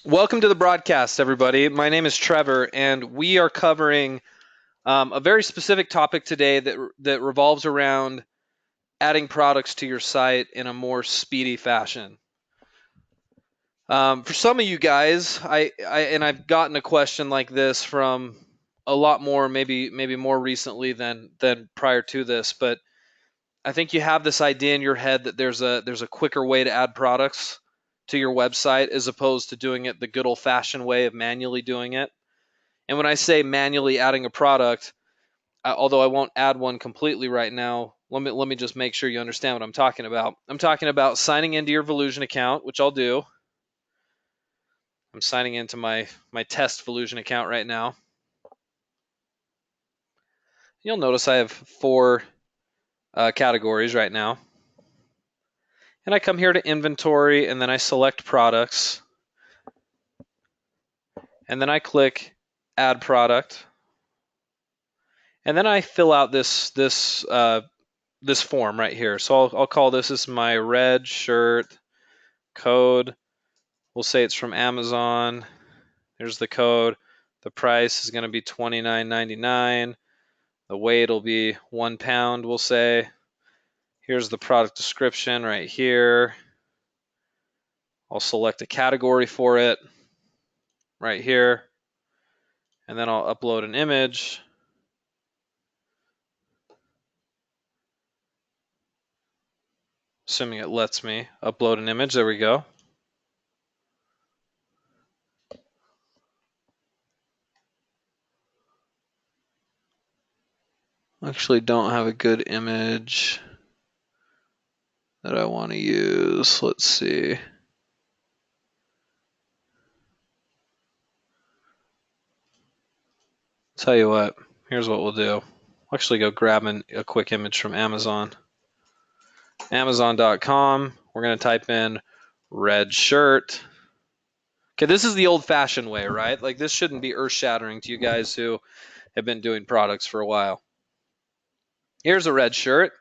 Welcome to the broadcast, everybody. My name is Trevor, and we are covering a very specific topic today that revolves around adding products to your site in a more speedy fashion. For some of you guys, I've gotten a question like this from a lot more, maybe more recently than prior to this, but I think you have this idea in your head that there's a quicker way to add products to your website as opposed to doing it the good old-fashioned way of manually doing it. And when I say manually adding a product, although I won't add one completely right now, let me just make sure you understand what I'm talking about. I'm talking about signing into your Volusion account, which I'll do. I'm signing into my test Volusion account right now. You'll notice I have four categories right now. And I come here to inventory, and then I select products, and then I click add product, and then I fill out this form right here. So I'll call this my red shirt code. We'll say it's from Amazon. There's the code. The price is going to be $29.99. The weight will be 1 pound, we'll say. Here's the product description right here. I'll select a category for it right here, and then I'll upload an image. Assuming it lets me upload an image. There we go. Actually don't have a good image that I want to use. Let's see. Tell you what, here's what we'll do. I'll actually go grab a quick image from Amazon. Amazon.com. We're going to type in red shirt. Okay, this is the old-fashioned way, right? Like, this shouldn't be earth-shattering to you guys who have been doing products for a while. Here's a red shirt.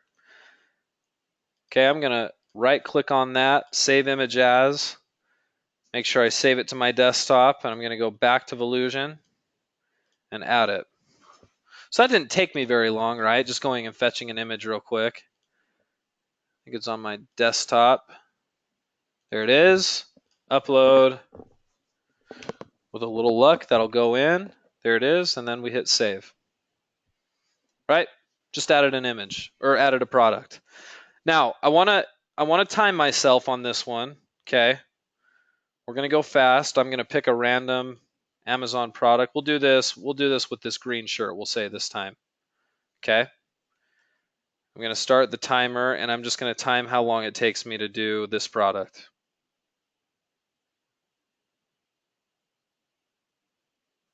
Okay, I'm going to right-click on that, save image as. Make sure I save it to my desktop, and I'm going to go back to Volusion and add it. So that didn't take me very long, right? Just going and fetching an image real quick. I think it's on my desktop. There it is. Upload. With a little luck, that'll go in. There it is, and then we hit save. Right? Just added an image or added a product. Now, I want to time myself on this one, okay? We're going to go fast. I'm going to pick a random Amazon product. We'll do this with this green shirt, we'll say this time. Okay? I'm going to start the timer, and I'm just going to time how long it takes me to do this product.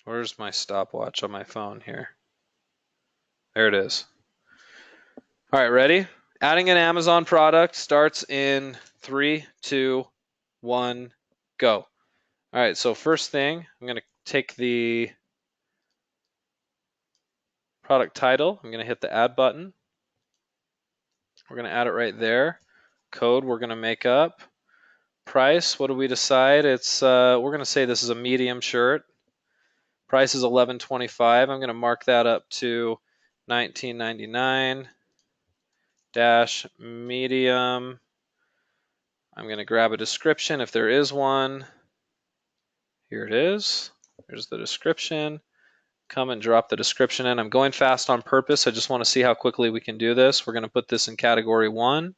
Where's my stopwatch on my phone here? There it is. All right, ready? Adding an Amazon product starts in 3, 2, 1, go. All right, so first thing, I'm going to take the product title. I'm going to hit the add button. We're going to add it right there. Code we're going to make up. Price, what do we decide? It's we're going to say this is a medium shirt. Price is $11.25. I'm going to mark that up to $19.99 dash medium. I'm going to grab a description if there is one. Here it is. Here's the description. Come and drop the description in. I'm going fast on purpose. I just want to see how quickly we can do this. We're going to put this in category 1.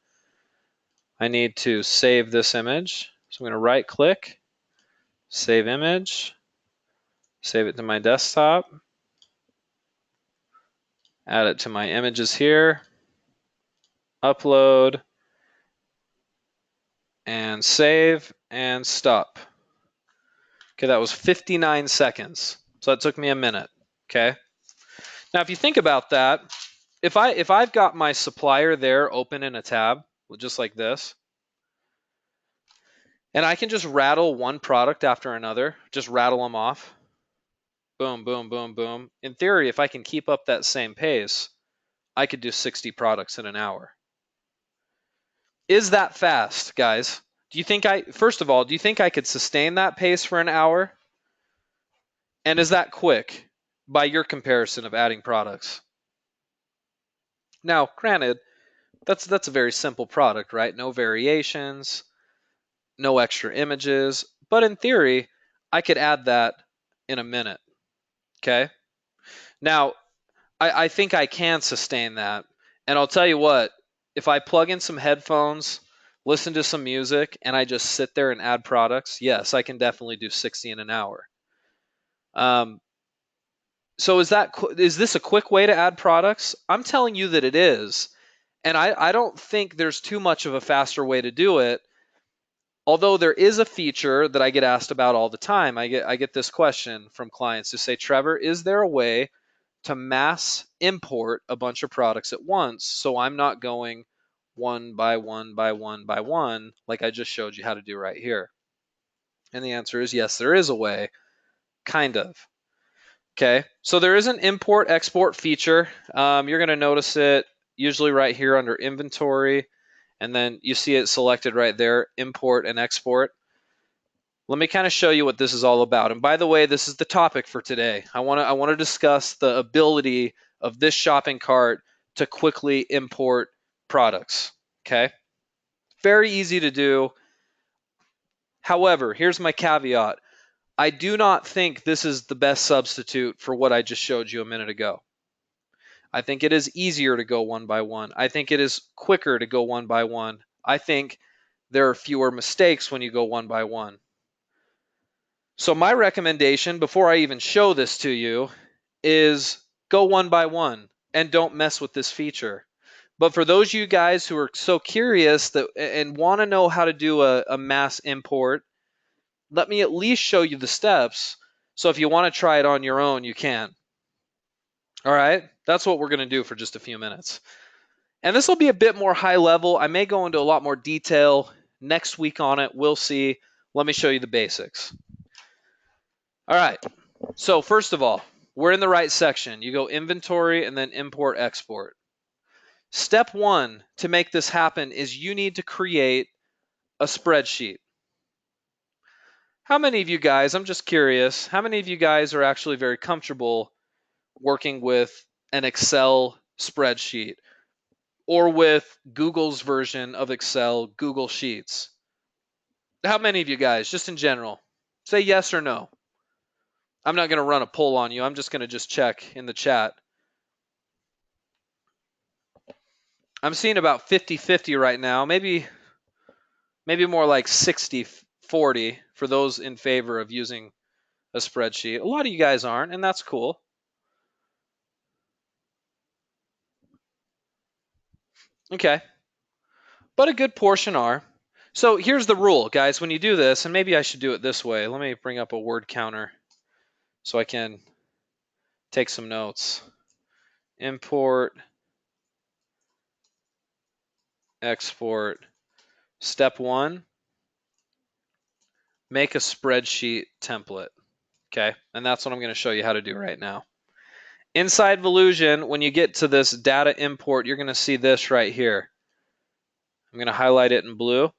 I need to save this image. So I'm going to right click, save image, save it to my desktop, add it to my images here, upload, and save, and stop. Okay, that was 59 seconds. So that took me a minute. Okay. Now, if you think about that, if I've got my supplier there open in a tab, just like this, and I can just rattle one product after another, just rattle them off. Boom, boom, boom, boom. In theory, if I can keep up that same pace, I could do 60 products in an hour. Is that fast, guys? first of all, do you think I could sustain that pace for an hour? And is that quick by your comparison of adding products? Now, granted, that's a very simple product, right? No variations, no extra images, but in theory, I could add that in a minute. Okay. Now, I think I can sustain that. And I'll tell you what, if I plug in some headphones, listen to some music, and I just sit there and add products, yes, I can definitely do 60 in an hour. Um, so is this a quick way to add products? I'm telling you that it is. And I don't think there's too much of a faster way to do it. Although there is a feature that I get asked about all the time. I get this question from clients who say, Trevor, is there a way to mass import a bunch of products at once so I'm not going one by one by one by one like I just showed you how to do right here? And the answer is yes, there is a way, kind of. Okay, so there is an import export feature. You're going to notice it usually right here under inventory, and then you see it selected right there, import and export. Let me kind of show you what this is all about. And by the way, this is the topic for today. I want to discuss the ability of this shopping cart to quickly import products. Okay? Very easy to do. However, here's my caveat. I do not think this is the best substitute for what I just showed you a minute ago. I think it is easier to go one by one. I think it is quicker to go one by one. I think there are fewer mistakes when you go one by one. So my recommendation before I even show this to you is go one by one and don't mess with this feature. But for those of you guys who are so curious and want to know how to do a mass import, let me at least show you the steps. So if you want to try it on your own, you can. All right, that's what we're going to do for just a few minutes. And this will be a bit more high level. I may go into a lot more detail next week on it. We'll see. Let me show you the basics. All right. So first of all, we're in the right section. You go inventory and then import export. Step one to make this happen is you need to create a spreadsheet. How many of you guys, I'm just curious, how many of you guys are actually very comfortable working with an Excel spreadsheet or with Google's version of Excel, Google Sheets? How many of you guys, just in general, say yes or no? I'm not going to run a poll on you. I'm just going to just check in the chat. I'm seeing about 50-50 right now, maybe more like 60-40 for those in favor of using a spreadsheet. A lot of you guys aren't, and that's cool. Okay. But a good portion are. So here's the rule, guys. When you do this, and maybe I should do it this way. Let me bring up a word counter so I can take some notes. Import, export. Step one, make a spreadsheet template. Okay, and that's what I'm going to show you how to do right now. Inside Volusion, when you get to this data import, you're going to see this right here. I'm going to highlight it in blue.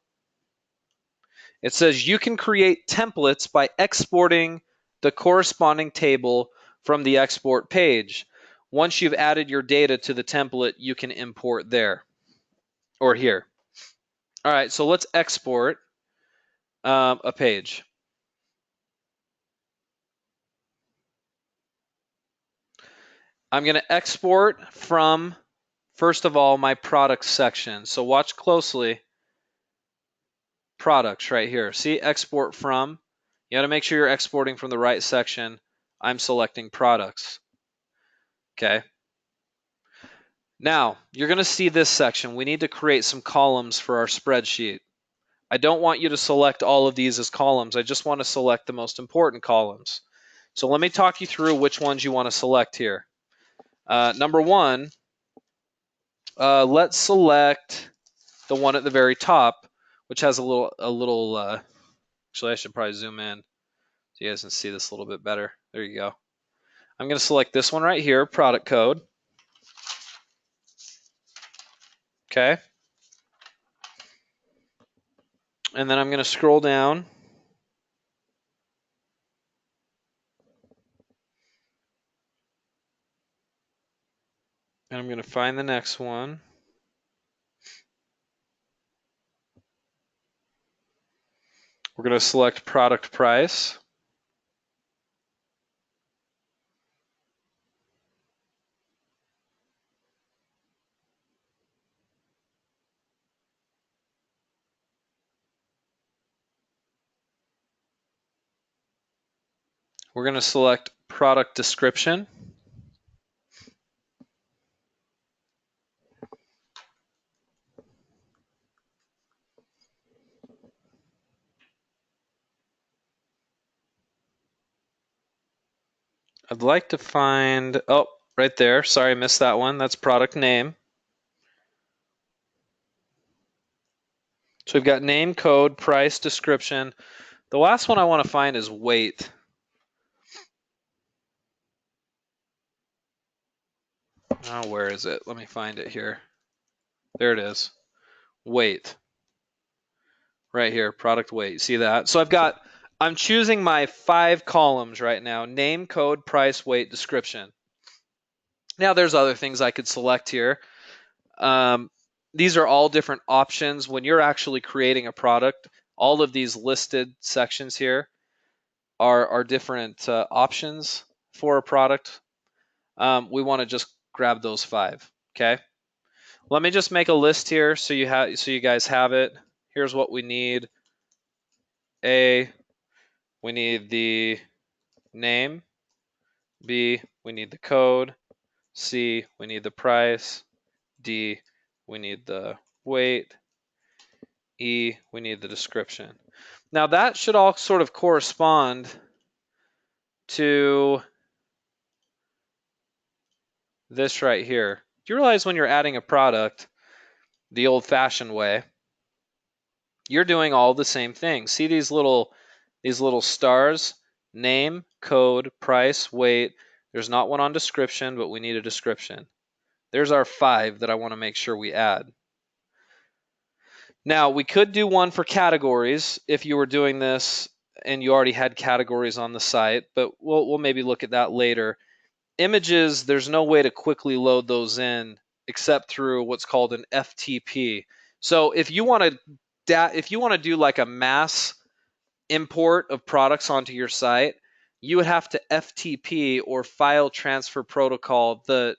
It says you can create templates by exporting the corresponding table from the export page. Once you've added your data to the template, you can import there or here. All right, so let's export a page. I'm going to export from, first of all, my products section. So watch closely. Products right here. See, export from. You got to make sure you're exporting from the right section. I'm selecting products. Okay. Now, you're going to see this section. We need to create some columns for our spreadsheet. I don't want you to select all of these as columns. I just want to select the most important columns. So let me talk you through which ones you want to select here. Number one, let's select the one at the very top, which has a little. Actually, I should probably zoom in so you guys can see this a little bit better. There you go. I'm going to select this one right here, product code. Okay. And then I'm going to scroll down. And I'm going to find the next one. We're going to select product price. We're going to select product description. I'd like to find, oh, right there. Sorry, I missed that one. That's product name. So we've got name, code, price, description. The last one I want to find is weight. Oh, where is it? Let me find it here. There it is. Weight. Right here, product weight. See that? So I'm choosing my 5 columns right now. Name, code, price, weight, description. Now there's other things I could select here. These are all different options. When you're actually creating a product, all of these listed sections here are different options for a product. We want to just grab those 5. Okay. Let me just make a list here so you guys have it. Here's what we need. A, we need the name. B, we need the code. C, we need the price. D, we need the weight. E, we need the description. Now that should all sort of correspond to this right here. Do you realize when you're adding a product the old-fashioned way, you're doing all the same things. See these little stars? Name, code, price, weight. There's not one on description, but we need a description. There's our 5 that I want to make sure we add. Now, we could do one for categories if you were doing this and you already had categories on the site, but we'll maybe look at that later. Images, there's no way to quickly load those in except through what's called an FTP. So if you want to do like a mass import of products onto your site, you would have to FTP or file transfer protocol the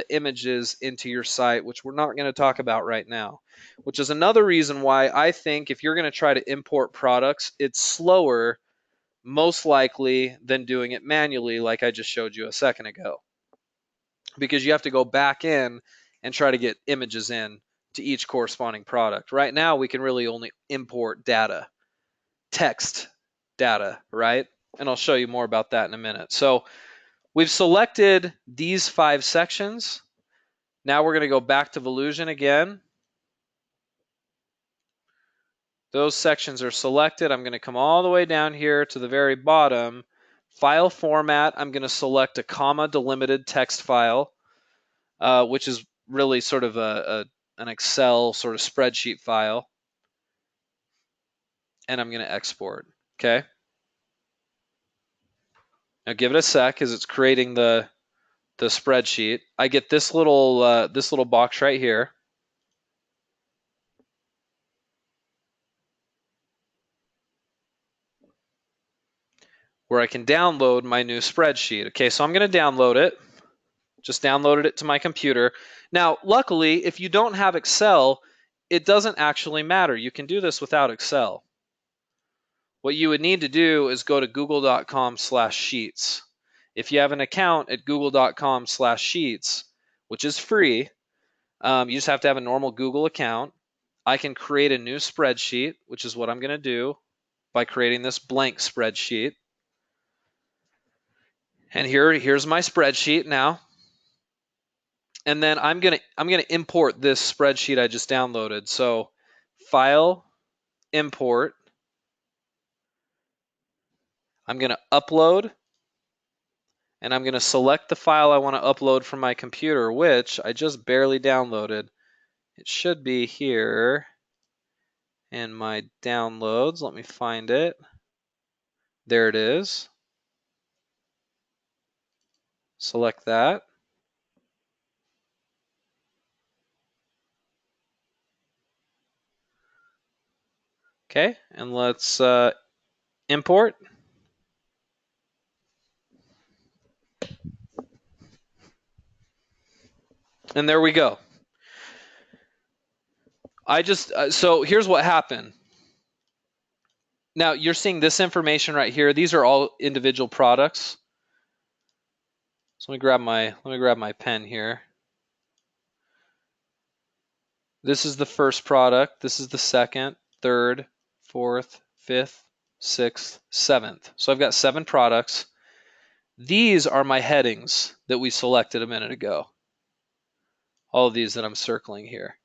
images into your site, which we're not going to talk about right now, which is another reason why I think if you're going to try to import products, it's slower most likely than doing it manually like I just showed you a second ago, because you have to go back in and try to get images in to each corresponding product. Right now we can really only import data, text data, right? And I'll show you more about that in a minute. So we've selected these 5 sections. Now we're going to go back to Volusion again. Those sections are selected. I'm going to come all the way down here to the very bottom. File format, I'm going to select a comma delimited text file, which is really sort of an Excel sort of spreadsheet file. And I'm going to export. Okay. Now give it a sec as it's creating the spreadsheet. I get this little box right here. Where I can download my new spreadsheet. Okay, so I'm going to download it. Just downloaded it to my computer. Now, luckily, if you don't have Excel, it doesn't actually matter. You can do this without Excel. What you would need to do is go to google.com/sheets. If you have an account at google.com/sheets, which is free, you just have to have a normal Google account. I can create a new spreadsheet, which is what I'm going to do by creating this blank spreadsheet. And here's my spreadsheet now. And then I'm gonna import this spreadsheet I just downloaded. So file, import. I'm gonna upload, and I'm gonna select the file I want to upload from my computer, which I just barely downloaded. It should be here in my downloads. Let me find it. There it is. Select that. Okay, and let's import. And there we go. So here's what happened. Now you're seeing this information right here. These are all individual products. So let me grab my pen here. This is the first product. This is the second, third, fourth, fifth, sixth, seventh. So I've got 7 products. These are my headings that we selected a minute ago. All of these that I'm circling here.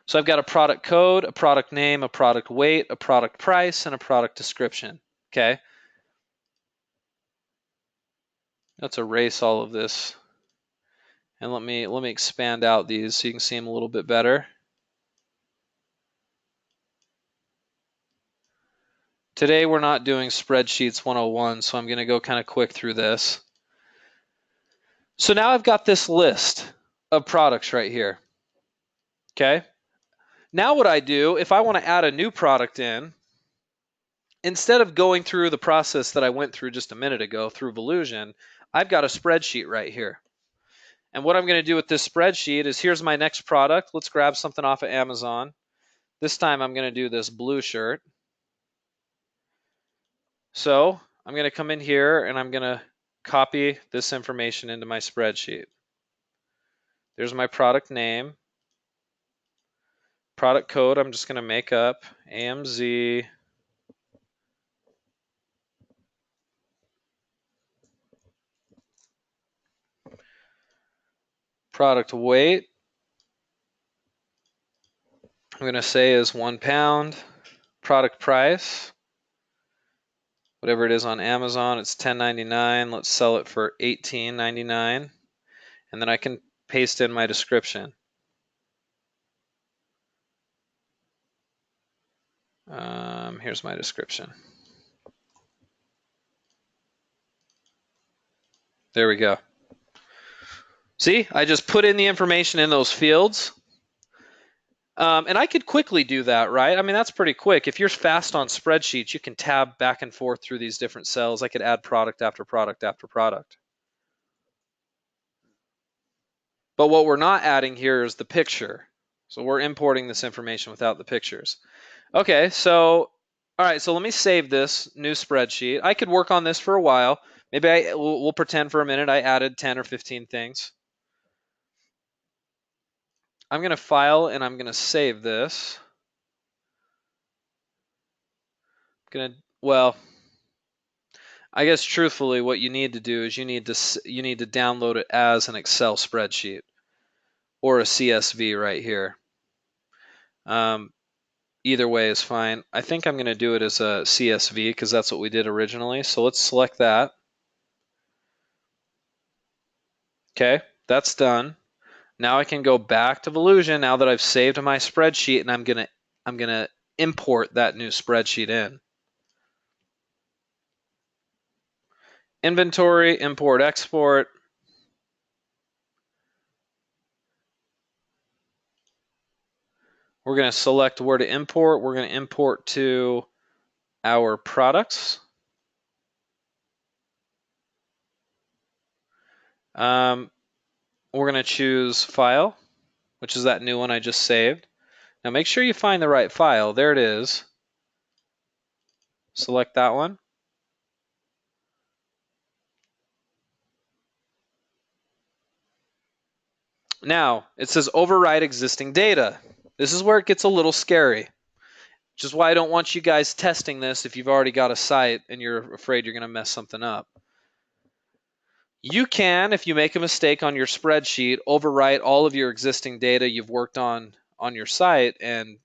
So I've got a product code, a product name, a product weight, a product price, and a product description. Okay. Let's erase all of this. And let me expand out these so you can see them a little bit better. Today we're not doing spreadsheets 101, so I'm going to go kind of quick through this. So now I've got this list of products right here. Okay. Now what I do, if I want to add a new product in, instead of going through the process that I went through just a minute ago through Volusion, I've got a spreadsheet right here. And what I'm going to do with this spreadsheet is here's my next product. Let's grab something off of Amazon. This time I'm going to do this blue shirt. So I'm going to come in here and I'm going to copy this information into my spreadsheet. There's my product name. Product code I'm just going to make up, AMZ. Product weight, I'm going to say is 1 pound. Product price, whatever it is on Amazon, it's $10.99. Let's sell it for $18.99. And then I can paste in my description. Here's my description. There we go. See, I just put in the information in those fields. And I could quickly do that, right? I mean, that's pretty quick. If you're fast on spreadsheets, you can tab back and forth through these different cells. I could add product after product after product. But what we're not adding here is the picture. So we're importing this information without the pictures. Okay, so, all right, so let me save this new spreadsheet. I could work on this for a while. Maybe we'll pretend for a minute I added 10 or 15 things. I'm going to file and I'm going to save this. Well, I guess truthfully what you need to do is you need to download it as an Excel spreadsheet or a CSV right here. Either way is fine. I think I'm going to do it as a CSV because that's what we did originally. So let's select that. Okay, that's done. Now I can go back to Volusion now that I've saved my spreadsheet, and I'm gonna import that new spreadsheet in. Inventory, import, export. We're gonna select where to import. We're gonna import to our products. We're gonna choose file, which is that new one I just saved. Now make sure you find the right file. There it is. Select that one. Now, it says override existing data. This is where it gets a little scary, which is why I don't want you guys testing this if you've already got a site and you're afraid you're going to mess something up. You can, if you make a mistake on your spreadsheet, overwrite all of your existing data you've worked on your site and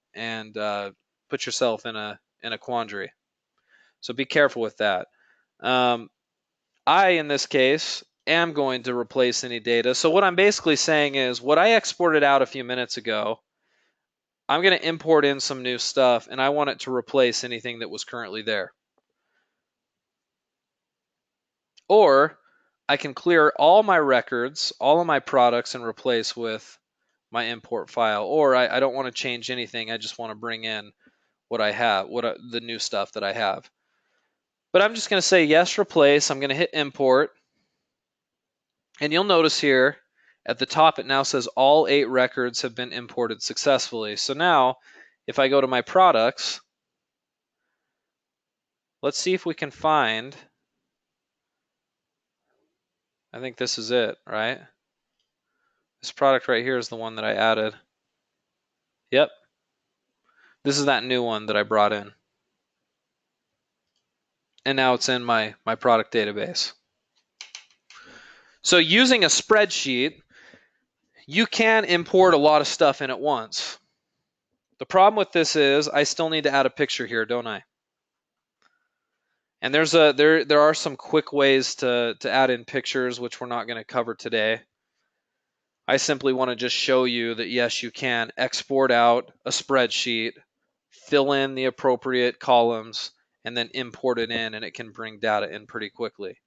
put yourself in a quandary. So be careful with that. In this case, am going to replace any data. So what I'm basically saying is what I exported out a few minutes ago, I'm going to import in some new stuff, and I want it to replace anything that was currently there. Or I can clear all my records, all of my products, and replace with my import file. Or I don't want to change anything. I just want to bring in what I have, the new stuff that I have. But I'm just going to say yes, replace. I'm going to hit import. And you'll notice here at the top, it now says all 8 records have been imported successfully. So now if I go to my products, let's see if we can find, I think this is it, right? This product right here is the one that I added. Yep. This is that new one that I brought in. And now it's in my product database. So using a spreadsheet, you can import a lot of stuff in at once. The problem with this is I still need to add a picture here, don't I? And there are some quick ways to add in pictures, which we're not going to cover today. I simply want to just show you that yes, you can export out a spreadsheet, fill in the appropriate columns, and then import it in, and it can bring data in pretty quickly.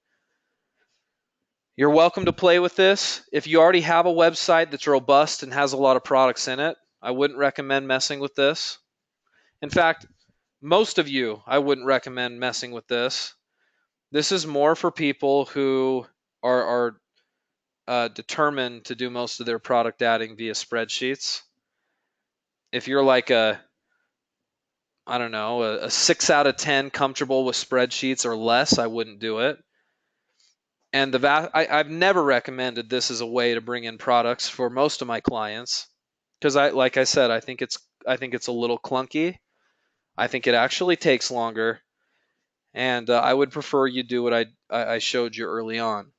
You're welcome to play with this. If you already have a website that's robust and has a lot of products in it, I wouldn't recommend messing with this. In fact, most of you, I wouldn't recommend messing with this. This is more for people who are determined to do most of their product adding via spreadsheets. If you're like I don't know, a 6 out of 10 comfortable with spreadsheets or less, I wouldn't do it. And I've never recommended this as a way to bring in products for most of my clients because like I said, I think it's a little clunky. I think it actually takes longer, and I would prefer you do what I showed you early on.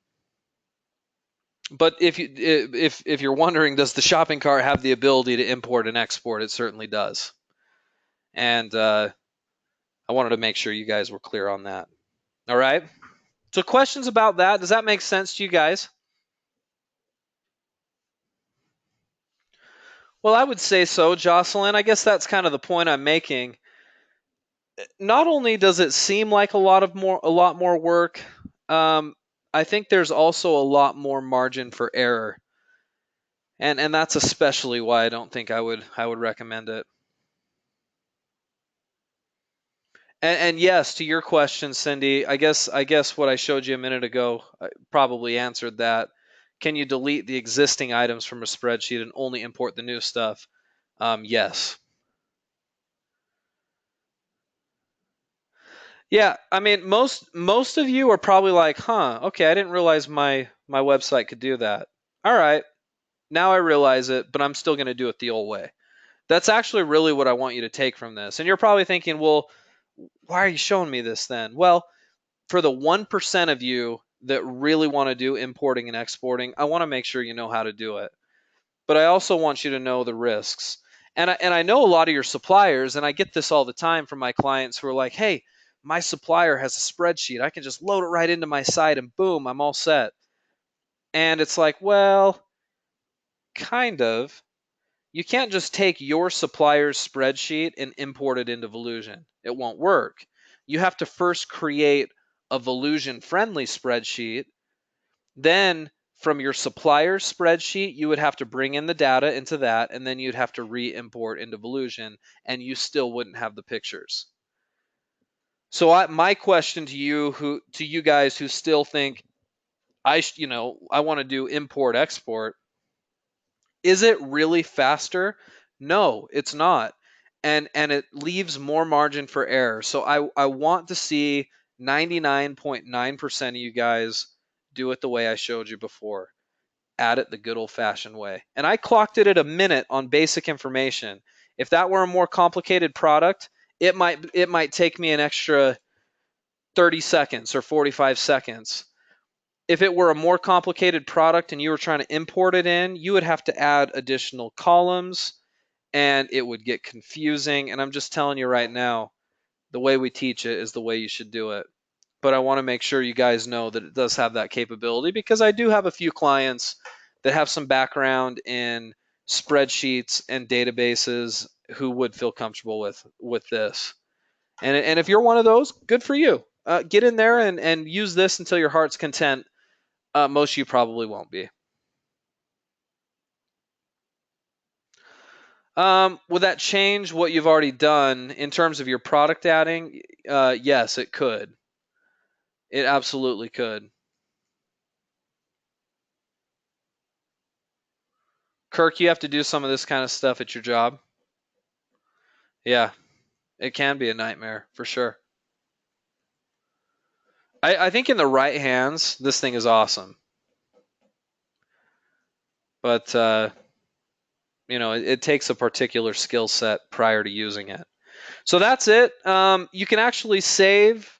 But if you're wondering, does the shopping cart have the ability to import and export? It certainly does. And I wanted to make sure you guys were clear on that. All right. So questions about that? Does that make sense to you guys? Well, I would say so, Jocelyn. I guess that's kind of the point I'm making. Not only does it seem like a lot more work, I think there's also a lot more margin for error, and that's especially why I don't think I would recommend it. And yes, to your question, Cindy, I guess what I showed you a minute ago probably answered that. Can you delete the existing items from a spreadsheet and only import the new stuff? Yes. Yeah, I mean most of you are probably like, huh, okay, I didn't realize my website could do that. All right, now I realize it, but I'm still going to do it the old way. That's actually really what I want you to take from this. And you're probably thinking, well, why are you showing me this then? Well, for the 1% of you that really want to do importing and exporting, I want to make sure you know how to do it. But I also want you to know the risks. And I know a lot of your suppliers, and I get this all the time from my clients who are like, hey, my supplier has a spreadsheet. I can just load it right into my site and boom, I'm all set. And it's like, well, kind of. You can't just take your supplier's spreadsheet and import it into Volusion. It won't work. You have to first create a Volusion friendly spreadsheet. Then from your supplier's spreadsheet, you would have to bring in the data into that, and then you'd have to re-import into Volusion, and you still wouldn't have the pictures. So my question to you guys who still think I want to do import export, is it really faster? No, it's not. And it leaves more margin for error. So I want to see 99.9% of you guys do it the way I showed you before. Add it the good old-fashioned way. And I clocked it at a minute on basic information. If that were a more complicated product, it might take me an extra 30 seconds or 45 seconds. If it were a more complicated product and you were trying to import it in, you would have to add additional columns and it would get confusing. And I'm just telling you right now, the way we teach it is the way you should do it. but I want to make sure you guys know that it does have that capability, because I do have a few clients that have some background in spreadsheets and databases who would feel comfortable with this. And if you're one of those, good for you. Get in there and use this until your heart's content. Most of you probably won't be. Would that change what you've already done in terms of your product adding? Yes, it could. It absolutely could. Kirk, you have to do some of this kind of stuff at your job. Yeah, it can be a nightmare for sure. I think in the right hands, this thing is awesome. But it takes a particular skill set prior to using it. So that's it. You can actually save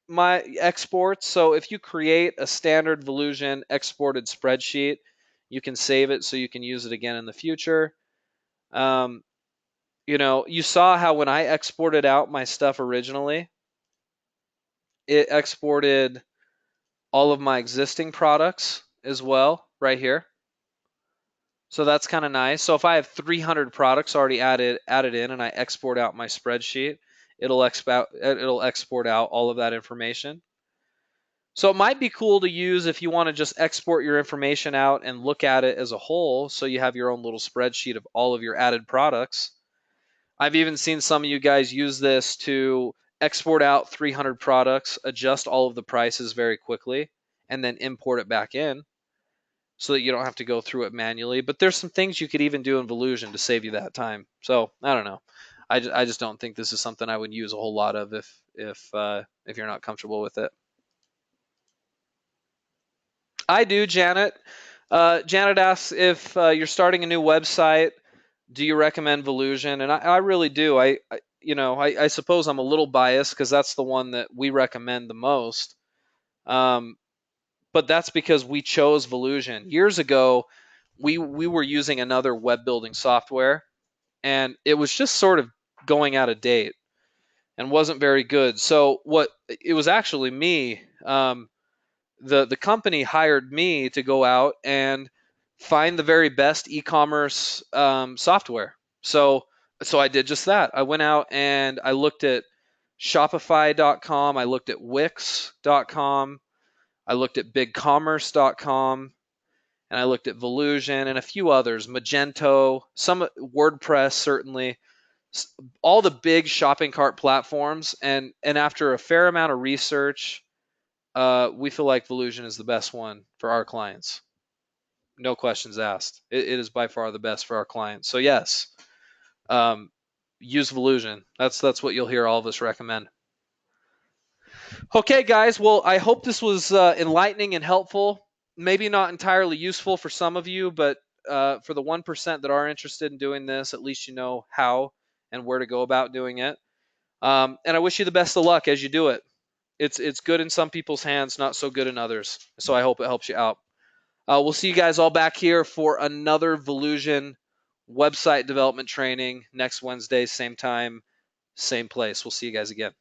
my exports. So if you create a standard Volusion exported spreadsheet, you can save it so you can use it again in the future. Um, you saw how when I exported out my stuff originally, it exported all of my existing products as well right here. So that's kind of nice. So if I have 300 products already added in and I export out my spreadsheet, it'll export out all of that information. So it might be cool to use if you want to just export your information out and look at it as a whole, so you have your own little spreadsheet of all of your added products. I've even seen some of you guys use this to export out 300 products, adjust all of the prices very quickly, and then import it back in so that you don't have to go through it manually. But there's some things you could even do in Volusion to save you that time. So I don't know. I just don't think this is something I would use a whole lot of if you're not comfortable with it. I do, Janet. Janet asks if you're starting a new website, do you recommend Volusion? And I really do. I suppose I'm a little biased because that's the one that we recommend the most. Um, but that's because we chose Volusion. Years ago, we were using another web building software, and it was just sort of going out of date and wasn't very good. So what it was actually me. The company hired me to go out and find the very best e-commerce software. So I did just that. I went out and I looked at Shopify.com. I looked at Wix.com. I looked at BigCommerce.com, and I looked at Volusion and a few others, Magento, some WordPress certainly, all the big shopping cart platforms. And after a fair amount of research, we feel like Volusion is the best one for our clients. No questions asked. It is by far the best for our clients. So yes, um, use Volusion. That's what you'll hear all of us recommend. Okay, guys. Well, I hope this was enlightening and helpful. Maybe not entirely useful for some of you, but for the 1% that are interested in doing this, at least you know how and where to go about doing it. And I wish you the best of luck as you do it. It's good in some people's hands, not so good in others. So I hope it helps you out. We'll see you guys all back here for another Volusion website development training next Wednesday, same time, same place. We'll see you guys again.